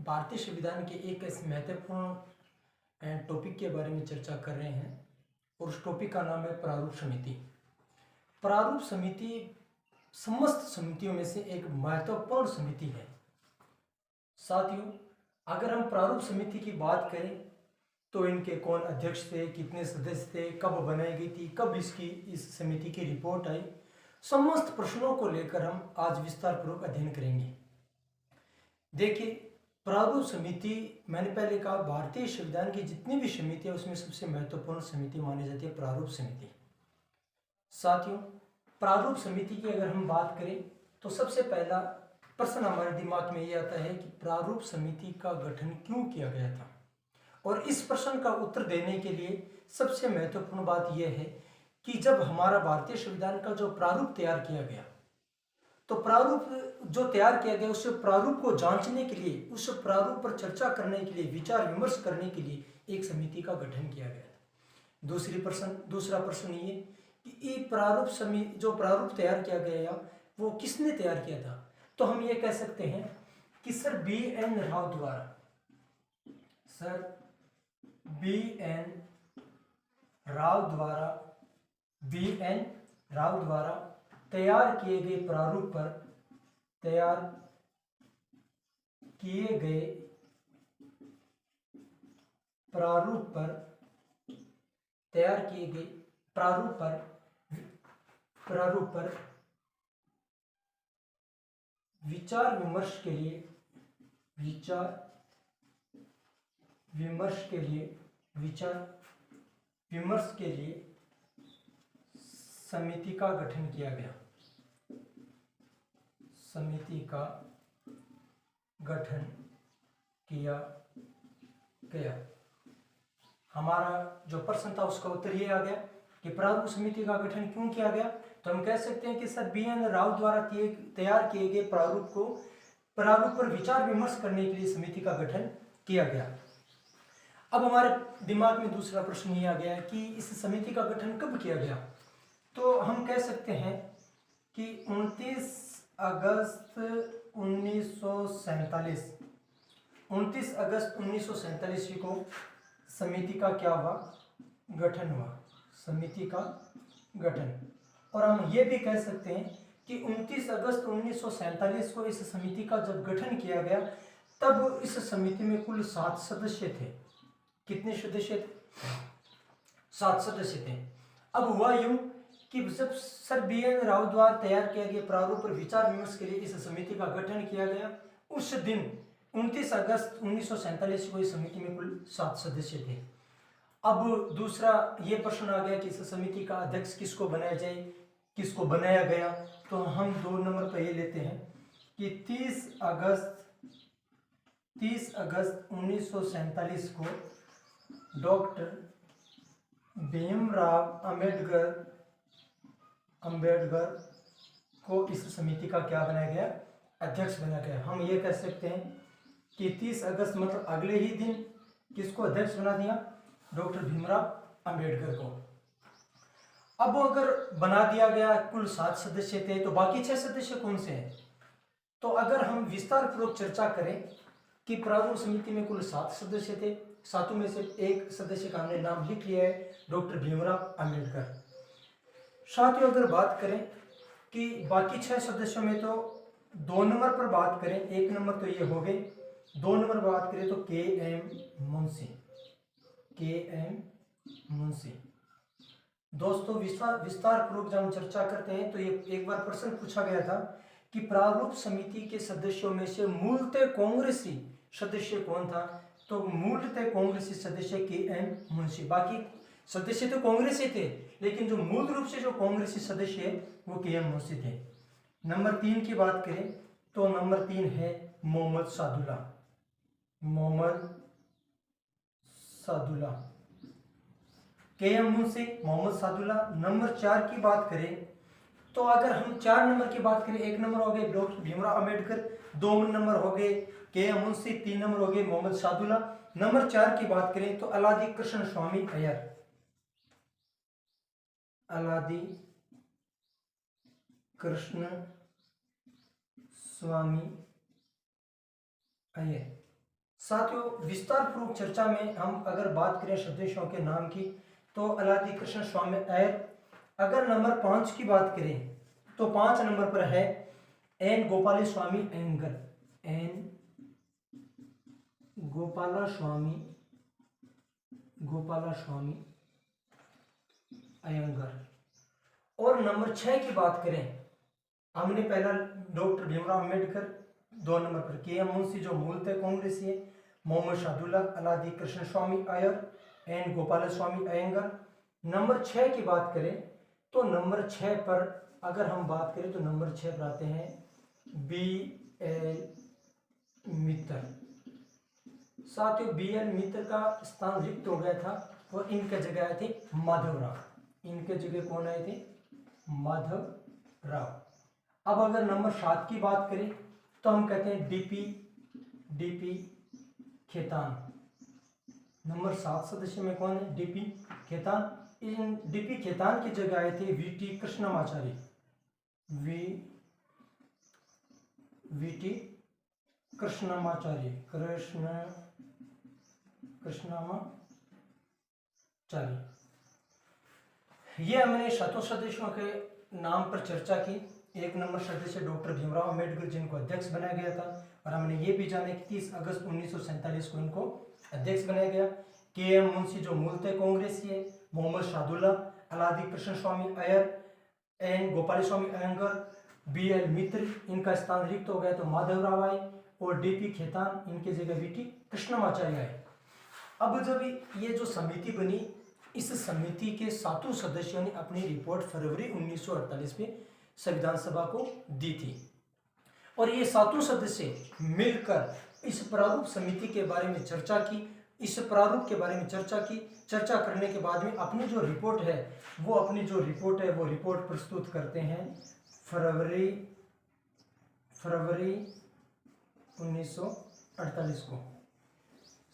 भारतीय संविधान के एक ऐसे महत्वपूर्ण टॉपिक के बारे में चर्चा कर रहे हैं और उस टॉपिक का नाम है प्रारूप समिति। प्रारूप समिति समस्त समितियों में से एक महत्वपूर्ण समिति है। साथियों, अगर हम प्रारूप समिति की बात करें तो इनके कौन अध्यक्ष थे, कितने सदस्य थे, कब बनाई गई थी, कब इस समिति की रिपोर्ट आई, समस्त प्रश्नों को लेकर हम आज विस्तार पूर्वक अध्ययन करेंगे। देखिए, प्रारूप समिति मैंने पहले कहा भारतीय संविधान की जितनी भी समिति है उसमें सबसे महत्वपूर्ण समिति मानी जाती है प्रारूप समिति। साथियों, प्रारूप समिति की अगर हम बात करें तो सबसे पहला प्रश्न हमारे दिमाग में ये आता है कि प्रारूप समिति का गठन क्यों किया गया था। और इस प्रश्न का उत्तर देने के लिए सबसे महत्वपूर्ण बात यह है कि जब हमारा भारतीय संविधान का जो प्रारूप तैयार किया गया तो प्रारूप जो तैयार किया गया उस प्रारूप को जांचने के लिए, उस प्रारूप पर चर्चा करने के लिए, विचार विमर्श करने के लिए एक समिति का गठन किया गया था। दूसरा प्रश्न ये कि ये जो प्रारूप तैयार किया गया वो किसने तैयार किया था। तो हम ये कह सकते हैं कि सर बी.एन. राव द्वारा तैयार किए गए प्रारूप पर विचार विमर्श के लिए समिति का गठन किया गया। हमारा जो प्रश्न था उसका उत्तर ये आ गया कि प्रारूप समिति का गठन क्यों किया गया। तो हम कह सकते हैं कि सर बी.एन. राव द्वारा तैयार किए गए प्रारूप पर विचार विमर्श करने के लिए समिति का गठन किया गया। अब हमारे दिमाग में दूसरा प्रश्न ये आ गया कि इस समिति का गठन कब किया गया। तो हम कह सकते हैं कि 29 अगस्त 1947 को समिति का क्या हुआ, गठन हुआ, समिति का गठन। और हम ये भी कह सकते हैं कि 29 अगस्त 1947 को इस समिति का जब गठन किया गया तब इस समिति में कुल 7 सदस्य थे। कितने सदस्य थे? 7 सदस्य थे। अब हुआ यूं कि जब सर बी.एन. राव द्वारा तैयार किया गया प्रारूप पर विचार विमर्श के लिए इस समिति का गठन किया गया, उस दिन 29 अगस्त 1947 को इस समिति में कुल 7 सदस्य थे। अब दूसरा ये प्रश्न आ गया कि इस समिति का अध्यक्ष किसको बनाया जाए, किसको बनाया गया। तो हम 2 नंबर पर ये लेते हैं कि 30 अगस्त 1947 को डॉक्टर भीमराव अंबेडकर को इस समिति का क्या बनाया गया, अध्यक्ष बनाया गया। हम ये कह सकते हैं कि 30 अगस्त मतलब अगले ही दिन किसको अध्यक्ष बना दिया, डॉक्टर भीमराव अंबेडकर को। अब अगर बना दिया गया, कुल 7 सदस्य थे, तो बाकी 6 सदस्य कौन से हैं। तो अगर हम विस्तार पूर्वक चर्चा करें कि प्रारूप समिति में कुल 7 सदस्य थे, 7 में से एक सदस्य का हमने नाम लिख लिया है, डॉक्टर भीमराव अंबेडकर। साथियों, अगर बात करें कि बाकी 6 सदस्यों में तो 2 नंबर पर बात करें, 1 नंबर तो ये हो गए, 2 नंबर पर बात करें तो के.एम. मुंशी। दोस्तों, विस्तार पूर्वक जब हम चर्चा करते हैं तो ये एक बार प्रश्न पूछा गया था कि प्रारूप समिति के सदस्यों में से मूलतः कांग्रेसी सदस्य कौन था। तो मूलतः कांग्रेसी सदस्य के.एम. मुंशी। बाकी सदस्य तो कांग्रेसी थे लेकिन जो मूल रूप से जो कांग्रेसी सदस्य है वो के.एम. मुंशी थे। नंबर 3 की बात करें तो नंबर 3 है मोहम्मद सादुल्ला। के.एम. मुंशी, मोहम्मद सादुल्ला। नंबर 4 की बात करें तो अगर हम 4 नंबर की बात करें, 1 नंबर हो गए डॉक्टर भीमराव अंबेडकर, 2 नंबर हो गए के.एम. मुंशी, 3 नंबर हो गए मोहम्मद सादुल्ला। नंबर 4 की बात करें तो अलादी कृष्ण स्वामी अय्यर। साथियों, विस्तार पूर्वक चर्चा में हम अगर बात करें सदस्यों के नाम की, तो अलादी कृष्ण स्वामी अय्यर। अगर नंबर 5 की बात करें तो 5 नंबर पर है एन गोपाल स्वामी अयंगर। एन गोपाला स्वामी अयंगर। और नंबर 6 की बात करें, हमने पहला डॉक्टर भीमराव अंबेडकर, 2 नंबर पर के एम मुंशी जो मूलतः कांग्रेसी है, मोहम्मद शादुल्ला, अलादी कृष्ण स्वामी अय्यर, एन गोपाल स्वामी अयंगर। नंबर 6 की बात करें तो नंबर 6 पर अगर हम बात करें तो नंबर 6 पर आते हैं बी एल मित्तर। साथियों, बी एल मित्तर का स्थान रिक्त हो गया था और इनके जगह आए थे माधवराव। इनके जगह कौन आए थे? माधवराव। अब अगर नंबर 7 की बात करें तो हम कहते हैं डीपी खेतान। नंबर 7 सदस्य में कौन है? डीपी खेतान। इन डीपी खेतान की जगह आए थे वीटी कृष्णमाचारी। वीटी कृष्णमाचारी। ये हमने सातों सदस्यों के नाम पर चर्चा की। 1 नंबर सदस्य डॉक्टर भीमराव अंबेडकर जिनको अध्यक्ष बनाया गया था, और हमने ये भी जाना कि 30 अगस्त 1947 को इनको अध्यक्ष बनाया गया। के एम मुंशी जो मूलतः कांग्रेसी है, मोहम्मद शादुल्ला, अलादी कृष्ण स्वामी Iyer, N Gopal Swami Iyengar, B L मित्र, इनका स्थान रिक्त हो गया तो माधवराव आए, और डीपी खेतान, इनके जगह वीटी कृष्णमाचार्य आए। अब जब ये जो समिति बनी, इस समिति के 7 सदस्यों ने अपनी रिपोर्ट फरवरी 1948 में संविधान सभा को दी थी, और ये 7 सदस्य मिलकर इस प्रारूप समिति के बारे में चर्चा की। इस प्रारूप के बारे में चर्चा करने के बाद में अपनी जो रिपोर्ट है वो रिपोर्ट प्रस्तुत करते हैं फरवरी 1948 को।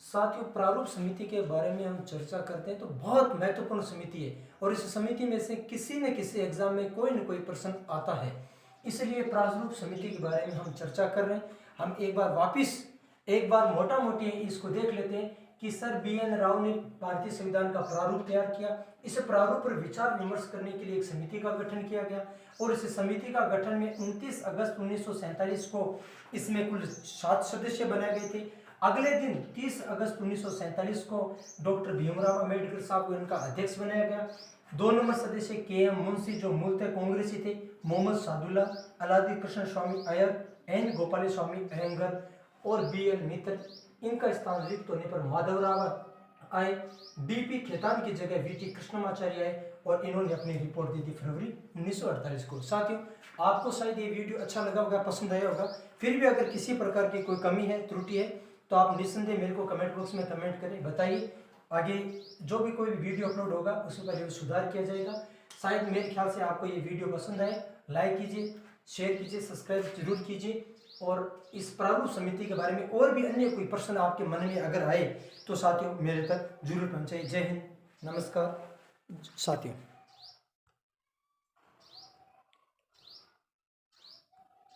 साथियों, प्रारूप समिति के बारे में हम चर्चा करते हैं तो बहुत महत्वपूर्ण समिति है, और इस समिति में से किसी न किसी एग्जाम में कोई न कोई प्रश्न आता है, इसलिए प्रारूप समिति के बारे में हम चर्चा कर रहे हैं। हम एक बार मोटा मोटी इसको देख लेते हैं कि सर बी एन राव ने भारतीय संविधान का प्रारूप तैयार किया। इस प्रारूप पर विचार विमर्श करने के लिए एक समिति का गठन किया गया, और इस समिति का गठन में 29 अगस्त 1947 को इसमें कुल 7 सदस्य बनाए गए थे। अगले दिन 30 अगस्त 1947 को डॉक्टर भीमराव अंबेडकर साहब को इनका अध्यक्ष बनाया गया। 2 नंबर सदस्य के एम मुंशी जो मूलतः कांग्रेसी थे, मोहम्मद सादुल्ला, अलादी कृष्ण स्वामी अय्यर, एन गोपाल स्वामी अयंगर और बी एल मित्र, इनका स्थान रिक्त होने पर माधवराव आए। डीपी खेतान की जगह वीटी कृष्णमाचार्य आए, और इन्होंने अपनी रिपोर्ट दी थी फरवरी 1948 को। साथियों, आपको शायद ये वीडियो अच्छा लगा होगा, पसंद आया होगा। फिर भी अगर किसी प्रकार की कोई कमी है, त्रुटि है, तो आप निस्संदेह मेरे को कमेंट बॉक्स में कमेंट करें, बताइए। आगे जो भी कोई वीडियो अपलोड होगा उस पर सुधार किया जाएगा। शायद मेरे ख्याल से आपको ये वीडियो पसंद आए। लाइक कीजिए, शेयर कीजिए, सब्सक्राइब जरूर कीजिए, और इस प्रारूप समिति के बारे में और भी अन्य कोई प्रश्न आपके मन में अगर आए तो साथियों मेरे तक जरूर पहुंचाइए। जय हिंद, नमस्कार साथियों।